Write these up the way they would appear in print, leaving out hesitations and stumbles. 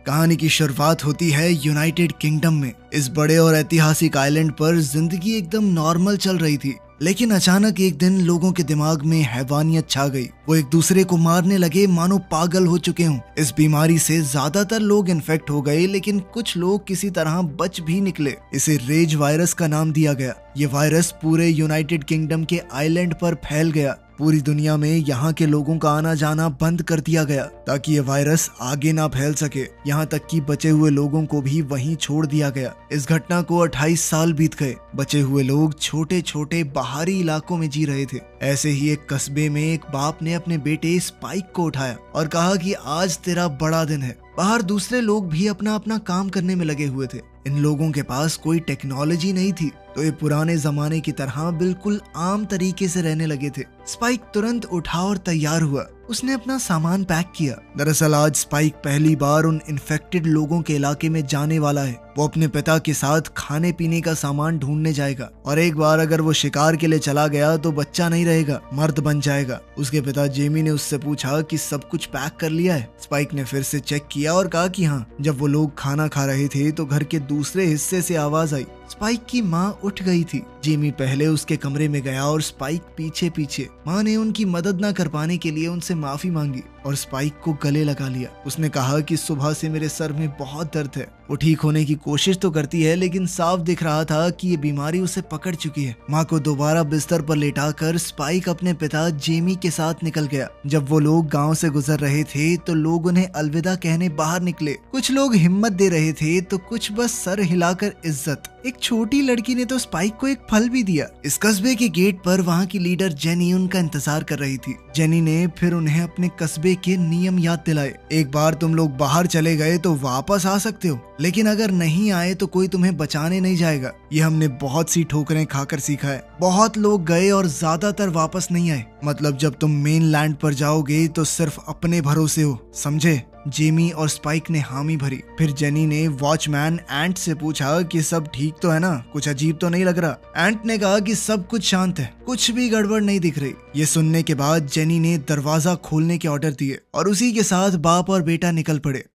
कहानी की शुरुआत होती है यूनाइटेड किंगडम में। इस बड़े और ऐतिहासिक आइलैंड पर जिंदगी एकदम नॉर्मल चल रही थी, लेकिन अचानक एक दिन लोगों के दिमाग में हैवानियत छा गई। वो एक दूसरे को मारने लगे मानो पागल हो चुके हों। इस बीमारी से ज्यादातर लोग इन्फेक्ट हो गए, लेकिन कुछ लोग किसी तरह बच भी निकले। इसे रेज वायरस का नाम दिया गया। ये वायरस पूरे यूनाइटेड किंगडम के आइलैंड पर फैल गया। पूरी दुनिया में यहाँ के लोगों का आना जाना बंद कर दिया गया ताकि ये वायरस आगे ना फैल सके। यहाँ तक कि बचे हुए लोगों को भी वहीं छोड़ दिया गया। इस घटना को 28 साल बीत गए। बचे हुए लोग छोटे छोटे बाहरी इलाकों में जी रहे थे। ऐसे ही एक कस्बे में एक बाप ने अपने बेटे स्पाइक को उठाया और कहा कि आज तेरा बड़ा दिन है। बाहर दूसरे लोग भी अपना अपना काम करने में लगे हुए थे। इन लोगों के पास कोई टेक्नोलॉजी नहीं थी, तो ये पुराने जमाने की तरह बिल्कुल आम तरीके से रहने लगे थे। स्पाइक तुरंत उठा और तैयार हुआ। उसने अपना सामान पैक किया। दरअसल आज स्पाइक पहली बार उन इन्फेक्टेड लोगों के इलाके में जाने वाला है। वो अपने पिता के साथ खाने पीने का सामान ढूंढने जाएगा, और एक बार अगर वो शिकार के लिए चला गया तो बच्चा नहीं रहेगा, मर्द बन जाएगा। उसके पिता जेमी ने उससे पूछा कि सब कुछ पैक कर लिया है। स्पाइक ने फिर से चेक किया और कहा कि हाँ। जब वो लोग खाना खा रहे थे तो घर के दूसरे हिस्से से आवाज आई। स्पाइक की माँ उठ गई थी। जेमी पहले उसके कमरे में गया और स्पाइक पीछे पीछे। माँ ने उनकी मदद न कर पाने के लिए उनसे माफी मांगी और स्पाइक को गले लगा लिया। उसने कहा कि सुबह से मेरे सर में बहुत दर्द है। वो ठीक होने की कोशिश तो करती है, लेकिन साफ दिख रहा था कि ये बीमारी उसे पकड़ चुकी है। माँ को दोबारा बिस्तर पर लेटाकर स्पाइक अपने पिता जेमी के साथ निकल गया। जब वो लोग गांव से गुजर रहे थे तो लोग उन्हें अलविदा कहने बाहर निकले। कुछ लोग हिम्मत दे रहे थे तो कुछ बस सर हिलाकर इज्जत। एक छोटी लड़की ने तो स्पाइक को एक फल भी दिया। इस कस्बे के गेट पर वहाँ की लीडर जेनी उनका इंतजार कर रही थी। जेनी ने फिर उन्हें अपने कस्बे के नियम याद दिलाए। एक बार तुम लोग बाहर चले गए तो वापस आ सकते हो, लेकिन अगर नहीं आए तो कोई तुम्हें बचाने नहीं जाएगा। ये हमने बहुत सी ठोकरें खाकर सीखा है। बहुत लोग गए और ज्यादातर वापस नहीं आए। मतलब जब तुम मेन लैंड पर जाओगे तो सिर्फ अपने भरोसे हो, समझे? जेमी और स्पाइक ने हामी भरी। फिर जेनी ने वॉचमैन एंट से पूछा कि सब ठीक तो है ना, कुछ अजीब तो नहीं लग रहा। एंट ने कहा कि सब कुछ शांत है, कुछ भी गड़बड़ नहीं दिख रही। ये सुनने के बाद जेनी ने दरवाजा खोलने के ऑर्डर दिए और उसी के साथ बाप और बेटा निकल पड़े।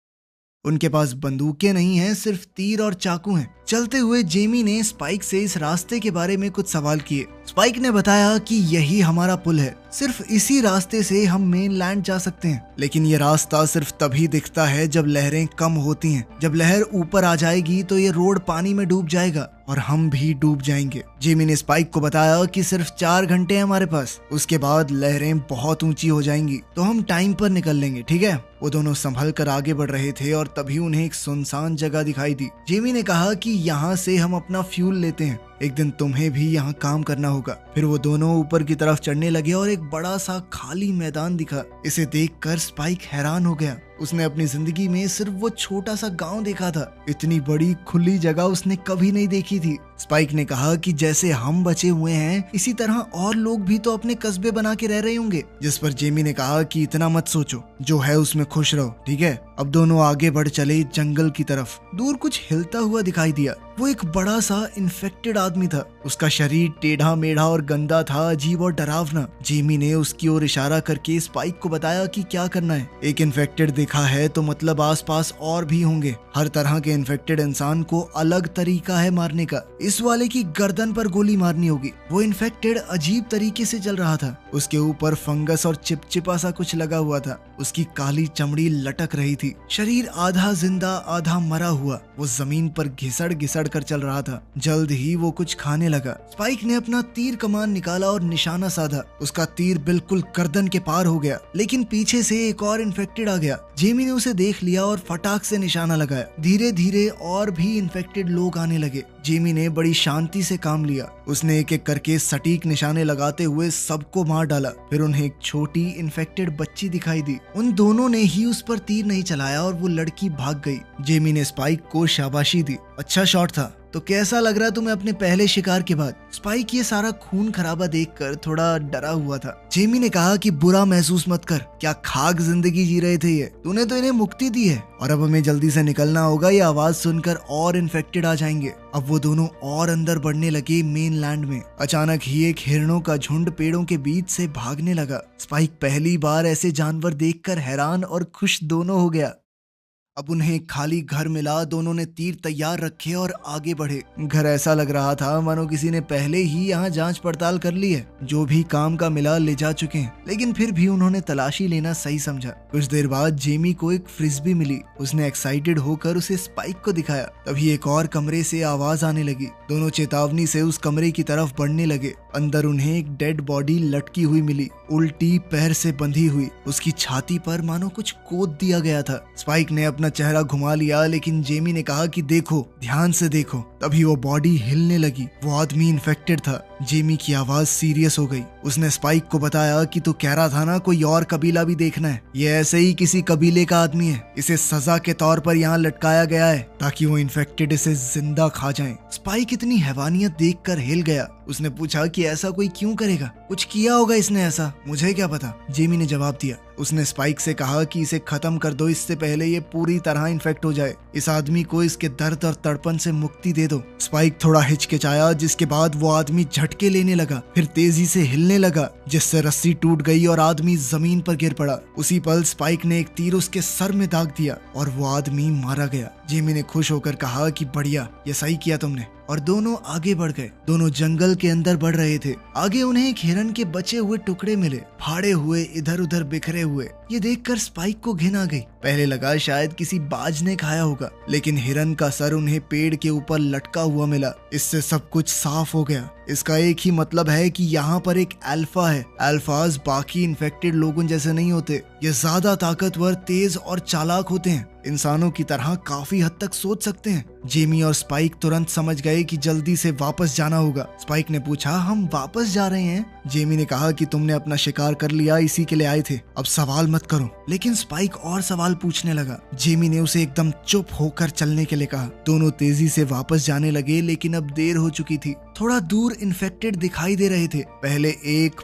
उनके पास बंदूकें नहीं हैं, सिर्फ तीर और चाकू हैं। चलते हुए जेमी ने स्पाइक से इस रास्ते के बारे में कुछ सवाल किए। स्पाइक ने बताया कि यही हमारा पुल है, सिर्फ इसी रास्ते से हम मेन लैंड जा सकते हैं। लेकिन ये रास्ता सिर्फ तभी दिखता है जब लहरें कम होती हैं। जब लहर ऊपर आ जाएगी तो ये रोड पानी में डूब जाएगा और हम भी डूब जाएंगे। जेमी ने स्पाइक को बताया कि सिर्फ 4 घंटे हैं हमारे पास, उसके बाद लहरें बहुत ऊंची हो जाएंगी, तो हम टाइम पर निकल लेंगे, ठीक है? वो दोनों संभल कर आगे बढ़ रहे थे और तभी उन्हें एक सुनसान जगह दिखाई दी। जेमी ने कहा कि यहाँ से हम अपना फ्यूल लेते हैं, एक दिन तुम्हें भी यहाँ काम करना होगा। फिर वो दोनों ऊपर की तरफ चढ़ने लगे और एक बड़ा सा खाली मैदान दिखा। इसे देखकर स्पाइक हैरान हो गया। उसने अपनी जिंदगी में सिर्फ वो छोटा सा गांव देखा था। इतनी बड़ी खुली जगह उसने कभी नहीं देखी थी। स्पाइक ने कहा कि जैसे हम बचे हुए हैं, इसी तरह और लोग भी तो अपने कस्बे बना के रह रहे होंगे। जिस पर जेमी ने कहा कि इतना मत सोचो, जो है उसमें खुश रहो, ठीक है? अब दोनों आगे बढ़ चले जंगल की तरफ। दूर कुछ हिलता हुआ दिखाई दिया। वो एक बड़ा सा इन्फेक्टेड आदमी था। उसका शरीर टेढ़ा मेढ़ा और गंदा था, अजीब और डरावना। जेमी ने उसकी ओर इशारा करके स्पाइक को बताया कि क्या करना है। एक इन्फेक्टेड देखा है तो मतलब आसपास और भी होंगे। हर तरह के इन्फेक्टेड इंसान को अलग तरीका है मारने का। इस वाले की गर्दन पर गोली मारनी होगी। वो इन्फेक्टेड अजीब तरीके से चल रहा था। उसके ऊपर फंगस और चिपचिपा सा कुछ लगा हुआ था। उसकी काली चमड़ी लटक रही थी। शरीर आधा जिंदा आधा मरा हुआ। वो जमीन पर घिसड़ घिसड़ कर चल रहा था। जल्द ही वो कुछ खाने लगा। स्पाइक ने अपना तीर कमान निकाला और निशाना साधा। उसका तीर बिल्कुल गर्दन के पार हो गया, लेकिन पीछे से एक और इन्फेक्टेड आ गया। जेमी ने उसे देख लिया और फटाक से निशाना लगाया। धीरे धीरे और भी इन्फेक्टेड लोग आने लगे। जेमी ने बड़ी शांति से काम लिया। उसने एक एक करके सटीक निशाने लगाते हुए सबको मार डाला। फिर उन्हें एक छोटी इन्फेक्टेड बच्ची दिखाई दी। उन दोनों ने ही उस पर तीर नहीं चलाया और वो लड़की भाग गई। जेमी ने स्पाइक को शाबाशी दी। अच्छा शॉट था। तो कैसा लग रहा तुम्हें अपने पहले शिकार के बाद? स्पाइक ये सारा खून खराबा देखकर थोड़ा डरा हुआ था। जेमी ने कहा कि बुरा महसूस मत कर, क्या खाक जिंदगी जी रहे थे ये? तूने तो इन्हें मुक्ति दी है और अब हमें जल्दी से निकलना होगा, ये आवाज सुनकर और इन्फेक्टेड आ जाएंगे। अब वो दोनों और अंदर बढ़ने लगे मेन लैंड में। अचानक ही एक हिरणों का झुंड पेड़ों के बीच से भागने लगा। स्पाइक पहली बार ऐसे जानवर देखकर हैरान और खुश दोनों हो गया। अब उन्हें एक खाली घर मिला, दोनों ने तीर तैयार रखे और आगे बढ़े। घर ऐसा लग रहा था मानो किसी ने पहले ही यहाँ जांच पड़ताल कर ली है, जो भी काम का मिला ले जा चुके हैं, लेकिन फिर भी उन्होंने तलाशी लेना सही समझा। कुछ देर बाद जेमी को एक फ्रिस्बी मिली। उसने एक्साइटेड होकर उसे स्पाइक को दिखाया। तभी एक और कमरे से आवाज आने लगी। दोनों चेतावनी से उस कमरे की तरफ बढ़ने लगे। अंदर उन्हें एक डेड बॉडी लटकी हुई मिली, उल्टी पैर से बंधी हुई। उसकी छाती पर मानो कुछ कोद दिया गया था। स्पाइक ने अपना चेहरा घुमा लिया, लेकिन जेमी ने कहा कि देखो, ध्यान से देखो। तभी वो बॉडी हिलने लगी। वो आदमी इन्फेक्टेड था। जेमी की आवाज सीरियस हो गई। उसने स्पाइक को बताया कि तू कह रहा था ना कोई और कबीला भी देखना है, ये ऐसे ही किसी कबीले का आदमी है। इसे सजा के तौर पर यहाँ लटकाया गया है ताकि वो इन्फेक्टेड इसे जिंदा खा जाए। स्पाइक इतनी हैवानियत देखकर हिल गया। उसने पूछा कि ऐसा कोई क्यों करेगा, कुछ किया होगा इसने ऐसा, मुझे क्या पता। जेमी ने जवाब दिया। उसने स्पाइक से कहा कि इसे खत्म कर दो, इससे पहले ये पूरी तरह इन्फेक्ट हो जाए। इस आदमी को इसके दर्द और तड़पन से मुक्ति दे दो। स्पाइक थोड़ा हिचकिचाया, जिसके बाद वो आदमी झटके लेने लगा, फिर तेजी से हिलने लगा, जिससे रस्सी टूट गई और आदमी जमीन पर गिर पड़ा। उसी पल स्पाइक ने एक तीर उसके सर में दाग दिया और वो आदमी मारा गया। जेमी ने खुश होकर कहा कि बढ़िया, ये सही किया तुमने। और दोनों आगे बढ़ गए। दोनों जंगल के अंदर बढ़ रहे थे। आगे उन्हें एक हिरन के बचे हुए टुकड़े मिले, फाड़े हुए, इधर उधर बिखरे हुए। ये देखकर स्पाइक को घिन आ गई। पहले लगा शायद किसी बाज ने खाया होगा, लेकिन हिरन का सर उन्हें पेड़ के ऊपर लटका हुआ मिला। इससे सब कुछ साफ हो गया। इसका एक ही मतलब है कि यहाँ पर एक अल्फा है। अल्फाज बाकी इन्फेक्टेड लोगों जैसे नहीं होते। ये ज्यादा ताकतवर, तेज और चालाक होते हैं। इंसानों की तरह काफी हद तक सोच सकते हैं। जेमी और स्पाइक तुरंत समझ गए कि जल्दी से वापस जाना होगा। स्पाइक ने पूछा, हम वापस जा रहे हैं? जेमी ने कहा कि तुमने अपना शिकार कर लिया, इसी के लिए आए थे, अब सवाल मत करो। लेकिन स्पाइक और सवाल पूछने लगा। जेमी ने उसे एकदम चुप होकर चलने के लिए कहा। दोनों तेजी से वापस जाने लगे, लेकिन अब देर हो चुकी थी। थोड़ा दूर इन्फेक्टेड दिखाई दे रहे थे। पहले एक,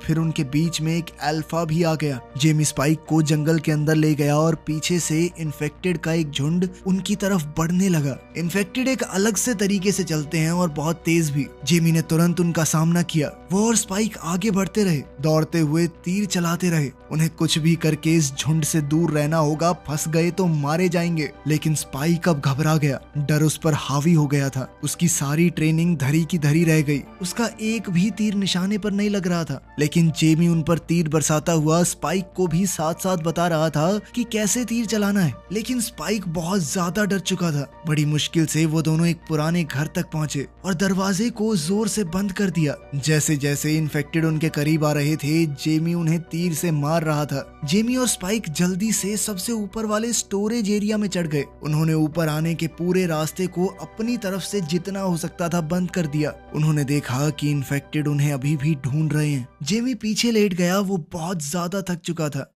फिर उनके बीच में एक अल्फा भी आ गया। जेमी स्पाइक को जंगल के अंदर ले गया और पीछे से इन्फेक्टेड का एक झुंड उनकी तरफ बढ़ने लगा। इन्फेक्टेड एक अलग से तरीके से चलते हैं और बहुत तेज भी। जेमी ने तुरंत उनका सामना किया। वो और स्पाइक आगे बढ़ते रहे, दौड़ते हुए, तीर चलाते रहे। उन्हें कुछ भी करके इस झुंड से दूर रहना होगा, फंस गए तो मारे जाएंगे। लेकिन स्पाइक अब घबरा गया। डर उस पर हावी हो गया था। उसकी सारी ट्रेनिंग धरी की धरी रह गई। उसका एक भी तीर निशाने पर नहीं लग रहा था। लेकिन जेमी उन पर तीर बरसाता हुआ स्पाइक को भी साथ साथ बता रहा था कि कैसे तीर चलाना है। लेकिन स्पाइक बहुत ज्यादा डर चुका था। बड़ी मुश्किल से वो दोनों एक पुराने घर तक पहुंचे और दरवाजे को जोर से बंद कर दिया। जैसे जैसे इन्फेक्टेड उनके करीब आ रहे थे, जेमी उन्हें तीर से मार रहा था। जेमी और स्पाइक जल्दी से सबसे ऊपर वाले स्टोरेज एरिया में चढ़ गए। उन्होंने ऊपर आने के पूरे रास्ते को अपनी तरफ से जितना हो सकता था बंद कर दिया। उन्होंने देखा कि इन्फेक्टेड उन्हें अभी भी ढूंढ रहे हैं। जेमी पीछे लेट गया। वो बहुत ज्यादा थक चुका था।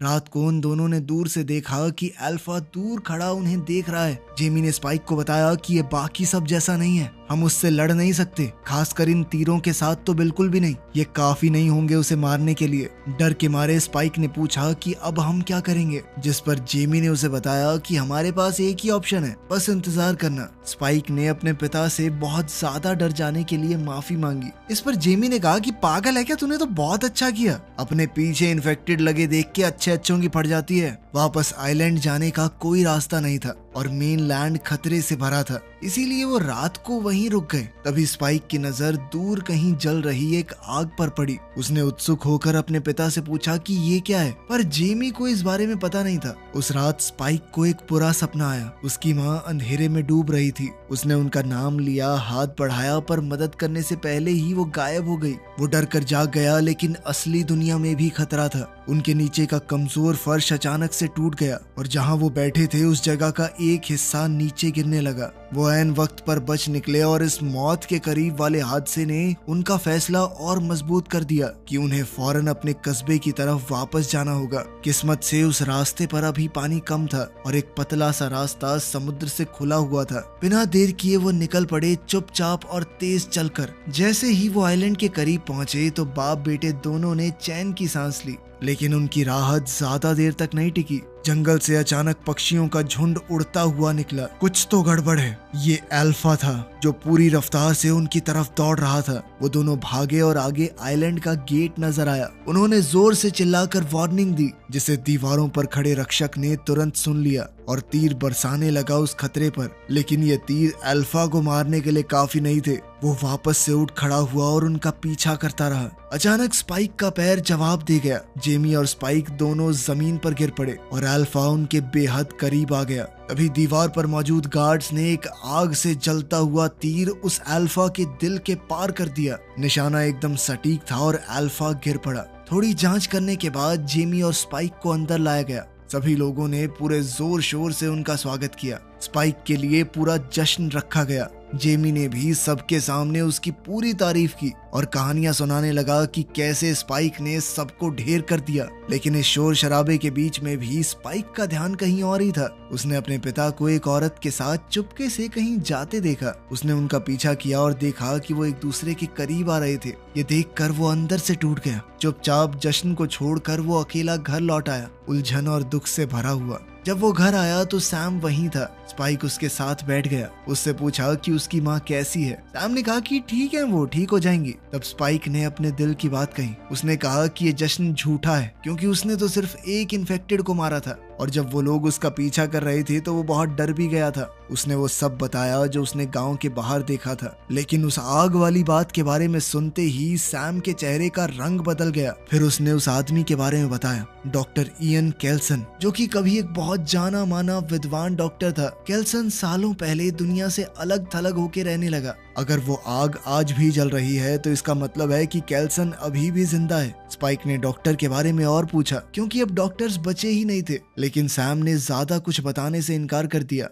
रात को उन दोनों ने दूर से देखा कि अल्फा दूर खड़ा उन्हें देख रहा है। जेमी ने स्पाइक को बताया कि ये बाकी सब जैसा नहीं है, हम उससे लड़ नहीं सकते, खासकर इन तीरों के साथ तो बिल्कुल भी नहीं। ये काफी नहीं होंगे उसे मारने के लिए। डर के मारे स्पाइक ने पूछा कि अब हम क्या करेंगे, जिस पर जेमी ने उसे बताया कि हमारे पास एक ही ऑप्शन है, बस इंतजार करना। स्पाइक ने अपने पिता से बहुत ज्यादा डर जाने के लिए माफी मांगी। इस पर जेमी ने कहा कि पागल है क्या, तूने तो बहुत अच्छा किया। अपने पीछे इन्फेक्टेड लगे देख के अच्छों की फट जाती है। वापस आइलैंड जाने का कोई रास्ता नहीं था और मेनलैंड खतरे से भरा था, इसीलिए वो रात को वहीं रुक गए। तभी स्पाइक की नजर दूर कहीं जल रही एक आग पर पड़ी। उसने उत्सुक होकर अपने पिता से पूछा कि ये क्या है, पर जेमी को इस बारे में पता नहीं था। उस रात स्पाइक को एक बुरा सपना आया। उसकी माँ अंधेरे में डूब रही थी। उसने उनका नाम लिया, हाथ बढ़ाया, पर मदद करने से पहले ही वो गायब हो गई। वो डर कर जाग गया, लेकिन असली दुनिया में भी खतरा था। उनके नीचे का कमजोर फर्श अचानक से टूट गया और जहाँ वो बैठे थे उस जगह का एक हिस्सा नीचे गिरने लगा। वो ऐन वक्त पर बच निकले और इस मौत के करीब वाले हादसे ने उनका फैसला और मजबूत कर दिया कि उन्हें फौरन अपने कस्बे की तरफ वापस जाना होगा। किस्मत से उस रास्ते पर अभी पानी कम था और एक पतला सा रास्ता समुद्र से खुला हुआ था। बिना देर किए वो निकल पड़े, चुपचाप और तेज चलकर। जैसे ही वो आइलैंड के करीब पहुंचे तो बाप बेटे दोनों ने चैन की सांस ली, लेकिन उनकी राहत ज्यादा देर तक नहीं टिकी। जंगल से अचानक पक्षियों का झुंड उड़ता हुआ निकला। कुछ तो गड़बड़ है, ये अल्फा था जो पूरी रफ्तार से उनकी तरफ दौड़ रहा था। वो दोनों भागे और आगे आइलैंड का गेट नजर आया। उन्होंने जोर से चिल्लाकर वार्निंग दी, जिसे दीवारों पर खड़े रक्षक ने तुरंत सुन लिया और तीर बरसाने लगा उस खतरे पर। लेकिन ये तीर अल्फा को मारने के लिए काफी नहीं थे। वो वापस से उठ खड़ा हुआ और उनका पीछा करता रहा। अचानक स्पाइक का पैर जवाब दे गया। जेमी और स्पाइक दोनों जमीन पर गिर पड़े और अल्फा उनके बेहद करीब आ गया। तभी दीवार पर मौजूद गार्ड्स ने एक आग से जलता हुआ तीर उस अल्फा के दिल के पार कर दिया। निशाना एकदम सटीक था और अल्फा गिर पड़ा। थोड़ी जांच करने के बाद जेमी और स्पाइक को अंदर लाया गया। सभी लोगों ने पूरे जोर शोर से उनका स्वागत किया। स्पाइक के लिए पूरा जश्न रखा गया। जेमी ने भी सबके सामने उसकी पूरी तारीफ की और कहानियां सुनाने लगा कि कैसे स्पाइक ने सबको ढेर कर दिया। लेकिन इस शोर शराबे के बीच में भी स्पाइक का ध्यान कहीं और ही था। उसने अपने पिता को एक औरत के साथ चुपके से कहीं जाते देखा। उसने उनका पीछा किया और देखा कि वो एक दूसरे के करीब आ रहे थे। ये देखकर वो अंदर से टूट गया। चुपचाप जश्न को छोड़कर वो अकेला घर लौट आया, उलझन और दुख से भरा हुआ। जब वो घर आया तो सैम वहीं था। स्पाइक उसके साथ बैठ गया। उससे पूछा कि उसकी माँ कैसी है। सैम ने कहा कि ठीक है, वो ठीक हो जाएंगी। तब स्पाइक ने अपने दिल की बात कही। उसने कहा कि ये जश्न झूठा है, क्योंकि उसने तो सिर्फ एक इन्फेक्टेड को मारा था और जब वो लोग उसका पीछा कर रहे थे तो वो बहुत डर भी गया था। उसने वो सब बताया जो उसने गांव के बाहर देखा था। लेकिन उस आग वाली बात के बारे में सुनते ही सैम के चेहरे का रंग बदल गया। फिर उसने उस आदमी के बारे में बताया, डॉक्टर इयन केल्सन, जो कि कभी एक बहुत जाना माना विद्वान डॉक्टर था। केल्सन सालों पहले दुनिया से अलग थलग होके रहने लगा। अगर वो आग आज भी जल रही है तो इसका मतलब है कि केल्सन अभी भी जिंदा है। स्पाइक ने डॉक्टर के बारे में और पूछा, क्योंकि अब डॉक्टर्स बचे ही नहीं थे। लेकिन सैम ने ज्यादा कुछ बताने से इनकार कर दिया।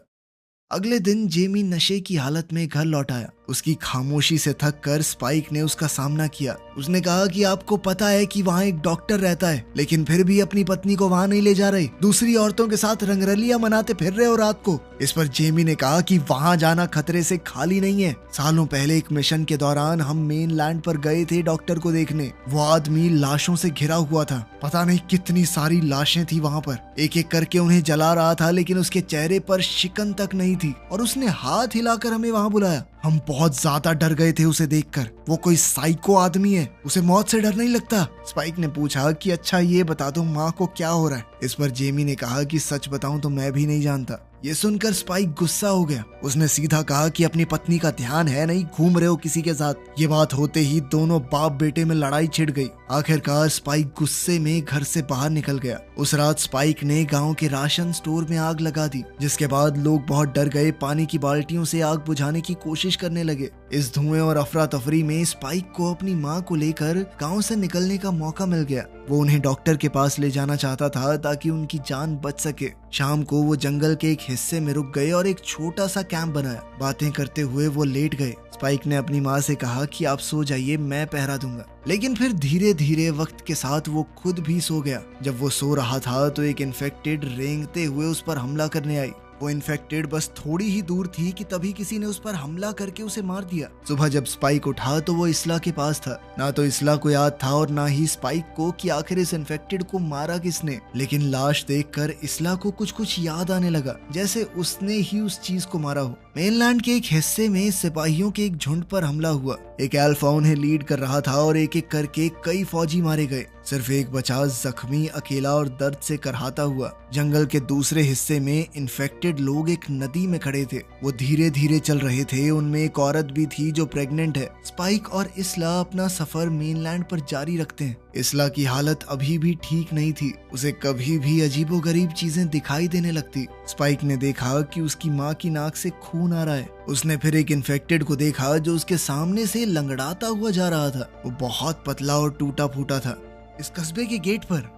अगले दिन जेमी नशे की हालत में घर लौट आया। उसकी खामोशी से थक कर स्पाइक ने उसका सामना किया। उसने कहा कि आपको पता है कि वहाँ एक डॉक्टर रहता है, लेकिन फिर भी अपनी पत्नी को वहाँ नहीं ले जा रहे। दूसरी औरतों के साथ रंगरलियां मनाते फिर रहे हो रात को। इस पर जेमी ने कहा कि वहाँ जाना खतरे से खाली नहीं है। सालों पहले एक मिशन के दौरान हम मेनलैंड पर गए थे डॉक्टर को देखने। वो आदमी लाशों से घिरा हुआ था। पता नहीं कितनी सारी लाशें थी वहाँ पर। एक एक करके उन्हें जला रहा था, लेकिन उसके चेहरे पर शिकन तक नहीं थी और उसने हाथ हिलाकर हमें वहाँ बुलाया। हम बहुत ज्यादा डर गए थे उसे देखकर। वो कोई साइको आदमी है, उसे मौत से डर नहीं लगता। स्पाइक ने पूछा कि अच्छा ये बता दो माँ को क्या हो रहा है। इस पर जेमी ने कहा कि सच बताऊं तो मैं भी नहीं जानता। ये सुनकर स्पाइक गुस्सा हो गया। उसने सीधा कहा कि अपनी पत्नी का ध्यान है नहीं, घूम रहे हो किसी के साथ। ये बात होते ही दोनों बाप बेटे में लड़ाई छिड़ गई। आखिरकार स्पाइक गुस्से में घर से बाहर निकल गया। उस रात स्पाइक ने गांव के राशन स्टोर में आग लगा दी, जिसके बाद लोग बहुत डर गए। पानी की बाल्टियों से आग बुझाने की कोशिश करने लगे। इस धुएं और अफरा तफरी में स्पाइक को अपनी माँ को लेकर गांव से निकलने का मौका मिल गया। वो उन्हें डॉक्टर के पास ले जाना चाहता था ताकि उनकी जान बच सके। शाम को वो जंगल के एक हिस्से में रुक गए और एक छोटा सा कैंप बनाया। बातें करते हुए वो लेट गए। स्पाइक ने अपनी माँ से कहा कि आप सो जाइए, मैं पहरा दूंगा। लेकिन फिर धीरे धीरे वक्त के साथ वो खुद भी सो गया। जब वो सो रहा था तो एक इन्फेक्टेड रेंगते हुए उस पर हमला करने आई। वो इन्फेक्टेड बस थोड़ी ही दूर थी कि तभी किसी ने उस पर हमला करके उसे मार दिया। सुबह जब स्पाइक उठा तो वो इसला के पास था। ना तो इसला को याद था और ना ही स्पाइक को कि आखिर इस इन्फेक्टेड को मारा किसने। लेकिन लाश देखकर इसला को कुछ कुछ याद आने लगा, जैसे उसने ही उस चीज को मारा हो। मेनलैंड के एक हिस्से में सिपाहियों के एक झुंड पर हमला हुआ। एक अल्फा उन्हें लीड कर रहा था और एक एक करके कई फौजी मारे गए। सिर्फ एक बचा जख्मी, अकेला और दर्द से करहाता हुआ। जंगल के दूसरे हिस्से में इन्फेक्टेड लोग एक नदी में खड़े थे। वो धीरे धीरे चल रहे थे। उनमें एक औरत भी थी जो प्रेग्नेंट है। स्पाइक और इसला अपना सफर मेनलैंड पर जारी रखते हैं। इसला की हालत अभी भी ठीक नहीं थी। उसे कभी भी अजीबोगरीब चीजें दिखाई देने लगती। स्पाइक ने देखा कि उसकी माँ की नाक से खून आ रहा है। उसने फिर एक इन्फेक्टेड को देखा जो उसके सामने से लंगड़ाता हुआ जा रहा था। वो बहुत पतला और टूटा फूटा था। इस कस्बे के गेट पर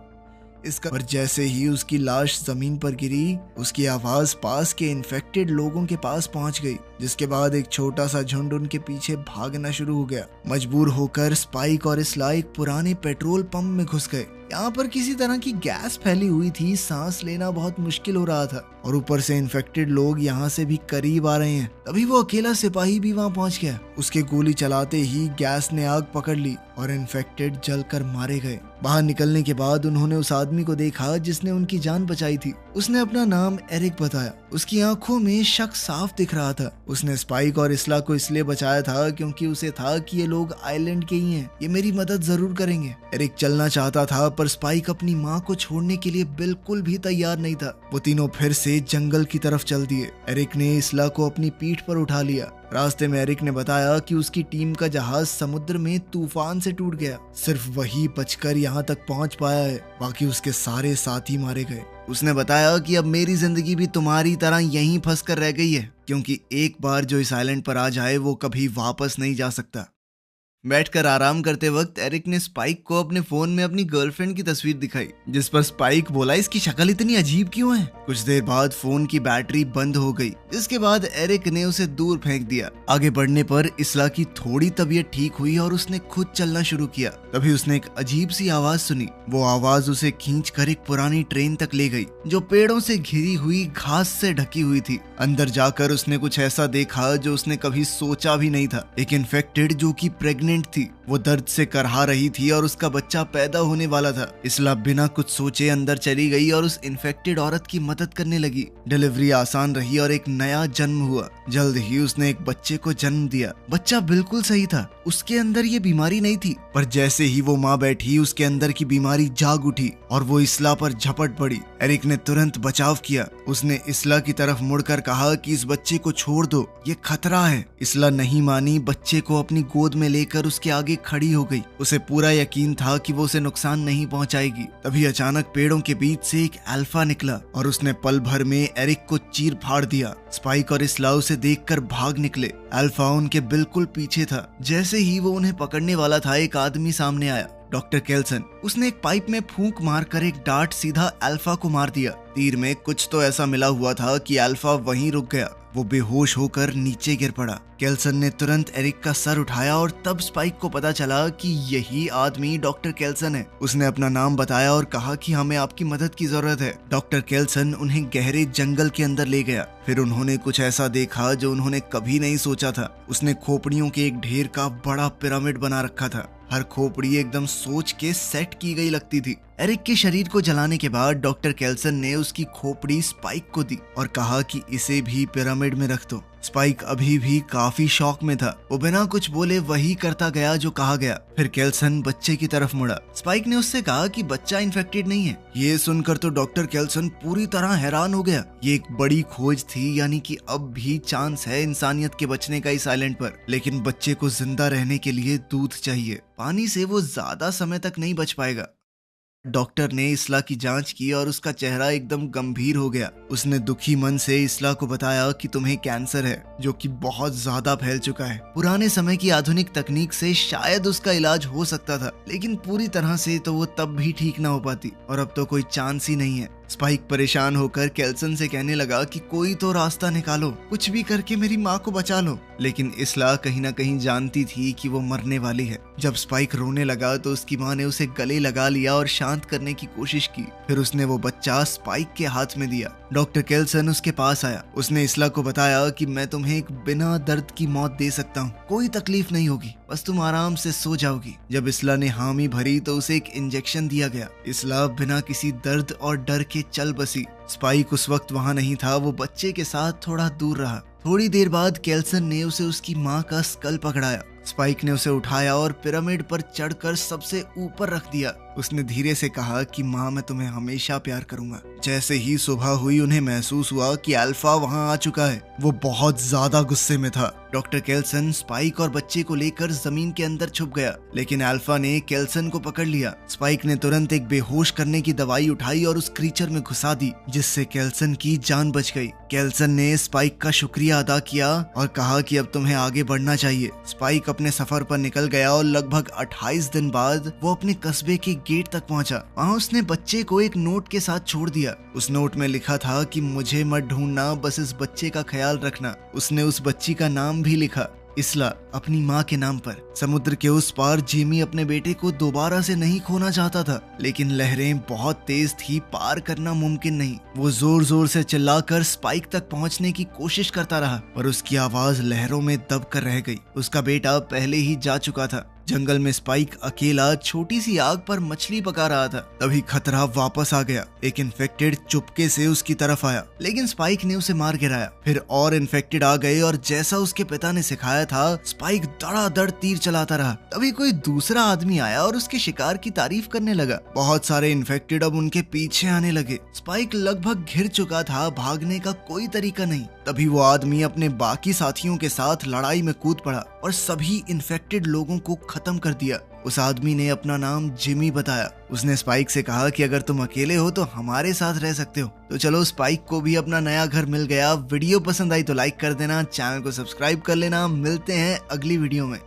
पर जैसे ही उसकी लाश जमीन पर गिरी, उसकी आवाज पास के इन्फेक्टेड लोगों के पास पहुंच गई, जिसके बाद एक छोटा सा झुंड उनके पीछे भागना शुरू हो गया। मजबूर होकर स्पाइक और इसला एक पुराने पेट्रोल पंप में घुस गए। यहाँ पर किसी तरह की गैस फैली हुई थी। सांस लेना बहुत मुश्किल हो रहा था और ऊपर से इन्फेक्टेड लोग यहाँ से भी करीब आ रहे हैं। तभी वो अकेला सिपाही भी वहाँ पहुँच गया। उसके गोली चलाते ही गैस ने आग पकड़ ली और इन्फेक्टेड जलकर मारे गए। बाहर निकलने के बाद उन्होंने उस आदमी को देखा जिसने उनकी जान बचाई थी। उसने अपना नाम एरिक बताया। उसकी आंखों में शक साफ दिख रहा था। उसने स्पाइक और इसला को इसलिए बचाया था क्योंकि उसे था कि ये लोग आइलैंड के ही हैं, ये मेरी मदद जरूर करेंगे। एरिक चलना चाहता था पर स्पाइक अपनी माँ को छोड़ने के लिए बिल्कुल भी तैयार नहीं था। वो तीनों फिर से जंगल की तरफ चल दिए। एरिक ने इसला को अपनी पीठ पर उठा लिया। रास्ते में एरिक ने बताया कि उसकी टीम का जहाज समुद्र में तूफान से टूट गया। सिर्फ वही बचकर यहाँ तक पहुँच पाया है, बाकी उसके सारे साथी मारे गए। उसने बताया कि अब मेरी जिंदगी भी तुम्हारी तरह यहीं फंस कर रह गई है, क्योंकि एक बार जो इस आइलैंड पर आ जाए वो कभी वापस नहीं जा सकता। बैठकर आराम करते वक्त एरिक ने स्पाइक को अपने फोन में अपनी गर्लफ्रेंड की तस्वीर दिखाई, जिस पर स्पाइक बोला, इसकी शक्ल इतनी अजीब क्यों है। कुछ देर बाद फोन की बैटरी बंद हो गई, जिसके बाद एरिक ने उसे दूर फेंक दिया। आगे बढ़ने पर इसला की थोड़ी तबीयत ठीक हुई और उसने खुद चलना शुरू किया। तभी उसने एक अजीब सी आवाज सुनी। वो आवाज उसे खींच कर एक पुरानी ट्रेन तक ले गई, जो पेड़ों से घिरी हुई घास से ढकी हुई थी। अंदर जाकर उसने कुछ ऐसा देखा जो उसने कभी सोचा भी नहीं था। एक इन्फेक्टेड जो कि प्रेग्नेंट थी, वो दर्द से करहा रही थी और उसका बच्चा पैदा होने वाला था। इसला बिना कुछ सोचे अंदर चली गई और उस इन्फेक्टेड औरत की मदद करने लगी। डिलीवरी आसान रही और एक नया जन्म हुआ। जल्द ही उसने एक बच्चे को जन्म दिया। बच्चा बिल्कुल सही था, उसके अंदर ये बीमारी नहीं थी, पर जैसे ही वो माँ बैठी उसके अंदर की बीमारी जाग उठी और वो इसला पर झपट पड़ी। एरिक ने तुरंत बचाव किया। उसने इसला की तरफ मुड़कर कहा कि इस बच्चे को छोड़ दो, ये खतरा है। इसला नहीं मानी, बच्चे को अपनी गोद में लेकर उसके आगे खड़ी हो गई। उसे पूरा यकीन था कि वो उसे नुकसान नहीं पहुंचाएगी। तभी अचानक पेड़ों के बीच से एक अल्फा निकला और उसने पल भर में एरिक को चीर फाड़ दिया। स्पाइक और इसला उसे देखकर भाग निकले। अल्फा उनके बिल्कुल पीछे था। जैसे ही वो उन्हें पकड़ने वाला था, एक आदमी सामने आया, डॉक्टर केल्सन। उसने एक पाइप में फूंक मारकर एक डार्ट सीधा अल्फा को मार दिया। तीर में कुछ तो ऐसा मिला हुआ था कि अल्फा वहीं रुक गया। वो बेहोश होकर नीचे गिर पड़ा। केल्सन ने तुरंत एरिक का सर उठाया और तब स्पाइक को पता चला कि यही आदमी डॉक्टर केल्सन है। उसने अपना नाम बताया और कहा कि हमें आपकी मदद की जरूरत है। डॉक्टर केल्सन उन्हें गहरे जंगल के अंदर ले गया। फिर उन्होंने कुछ ऐसा देखा जो उन्होंने कभी नहीं सोचा था। उसने खोपड़ियों के एक ढेर का बड़ा पिरामिड बना रखा था। हर खोपड़ी एकदम सोच के सेट की गई लगती थी। एरिक के शरीर को जलाने के बाद डॉक्टर केल्सन ने उसकी खोपड़ी स्पाइक को दी और कहा कि इसे भी पिरामिड में रख दो। स्पाइक अभी भी काफी शॉक में था। वो बिना कुछ बोले वही करता गया जो कहा गया। फिर केल्सन बच्चे की तरफ मुड़ा। स्पाइक ने उससे कहा कि बच्चा इन्फेक्टेड नहीं है। ये सुनकर तो डॉक्टर केल्सन पूरी तरह हैरान हो गया। ये एक बड़ी खोज थी, यानी कि अब भी चांस है इंसानियत के बचने का इस आइलैंड पर। लेकिन बच्चे को जिंदा रहने के लिए दूध चाहिए। पानी से वो ज्यादा समय तक नहीं बच पाएगा। डॉक्टर ने इसला की जांच की और उसका चेहरा एकदम गंभीर हो गया। उसने दुखी मन से इसला को बताया कि तुम्हें कैंसर है, जो कि बहुत ज्यादा फैल चुका है। पुराने समय की आधुनिक तकनीक से शायद उसका इलाज हो सकता था, लेकिन पूरी तरह से तो वो तब भी ठीक ना हो पाती और अब तो कोई चांस ही नहीं है। स्पाइक परेशान होकर केल्सन से कहने लगा कि कोई तो रास्ता निकालो, कुछ भी करके मेरी माँ को बचा लो। लेकिन इसला कहीं ना कहीं जानती थी कि वो मरने वाली है। जब स्पाइक रोने लगा तो उसकी माँ ने उसे गले लगा लिया और शांत करने की कोशिश की। फिर उसने वो बच्चा स्पाइक के हाथ में दिया। डॉक्टर केल्सन उसके पास आया। उसने इसला को बताया कि मैं तुम्हें एक बिना दर्द की मौत दे सकता हूँ, कोई तकलीफ नहीं होगी, बस तुम आराम से सो जाओगी। जब इसला ने हामी भरी तो उसे एक इंजेक्शन दिया गया। इसला बिना किसी दर्द और डर के चल बसी। स्पाइक उस वक्त वहां नहीं था, वो बच्चे के साथ थोड़ा दूर रहा। थोड़ी देर बाद केल्सन ने उसे उसकी माँ का स्कल पकड़ाया। स्पाइक ने उसे उठाया और पिरामिड पर चढ़कर सबसे ऊपर रख दिया। उसने धीरे से कहा कि माँ, मैं तुम्हें हमेशा प्यार करूंगा। जैसे ही सुबह हुई उन्हें महसूस हुआ कि अल्फा वहां आ चुका है। वो बहुत ज्यादा गुस्से में था। डॉक्टर केल्सन स्पाइक और बच्चे को लेकर जमीन के अंदर छुप गया, लेकिन अल्फा ने केल्सन को पकड़ लिया। स्पाइक ने तुरंत एक बेहोश करने की दवाई उठाई और उस क्रीचर में घुसा दी, जिससे केल्सन की जान बच गई। केल्सन ने स्पाइक का शुक्रिया अदा किया और कहा कि अब तुम्हें आगे बढ़ना चाहिए। स्पाइक अपने सफर पर निकल गया और लगभग 28 दिन बाद वो अपने कस्बे के गेट तक पहुंचा। वहां उसने बच्चे को एक नोट के साथ छोड़ दिया। उस नोट में लिखा था कि मुझे मत ढूंढना, बस इस बच्चे का ख्याल रखना। उसने उस बच्ची का नाम भी लिखा, इसला, अपनी माँ के नाम पर। समुद्र के उस पार जेमी अपने बेटे को दोबारा से नहीं खोना चाहता था, लेकिन लहरें बहुत तेज थी, पार करना मुमकिन नहीं। वो जोर जोर से चिल्लाकर स्पाइक तक पहुंचने की कोशिश करता रहा, पर उसकी आवाज लहरों में दब कर रह गई। उसका बेटा पहले ही जा चुका था। जंगल में स्पाइक अकेला छोटी सी आग पर मछली पका रहा था। तभी खतरा वापस आ गया। एक इन्फेक्टेड चुपके से उसकी तरफ आया, लेकिन स्पाइक ने उसे मार गिराया। फिर और इन्फेक्टेड आ गए और जैसा उसके पिता ने सिखाया था, स्पाइक धड़ाधड़ तीर चलाता रहा। तभी कोई दूसरा आदमी आया और उसके शिकार की तारीफ करने लगा। बहुत सारे इन्फेक्टेड अब उनके पीछे आने लगे। स्पाइक लगभग घिर चुका था, भागने का कोई तरीका नहीं। तभी वो आदमी अपने बाकी साथियों के साथ लड़ाई में कूद पड़ा और सभी इन्फेक्टेड लोगों को खत्म कर दिया। उस आदमी ने अपना नाम जिमी बताया। उसने स्पाइक से कहा कि अगर तुम अकेले हो तो हमारे साथ रह सकते हो। तो चलो, स्पाइक को भी अपना नया घर मिल गया। वीडियो पसंद आई तो लाइक कर देना, चैनल को सब्सक्राइब कर लेना। मिलते हैं अगली वीडियो में।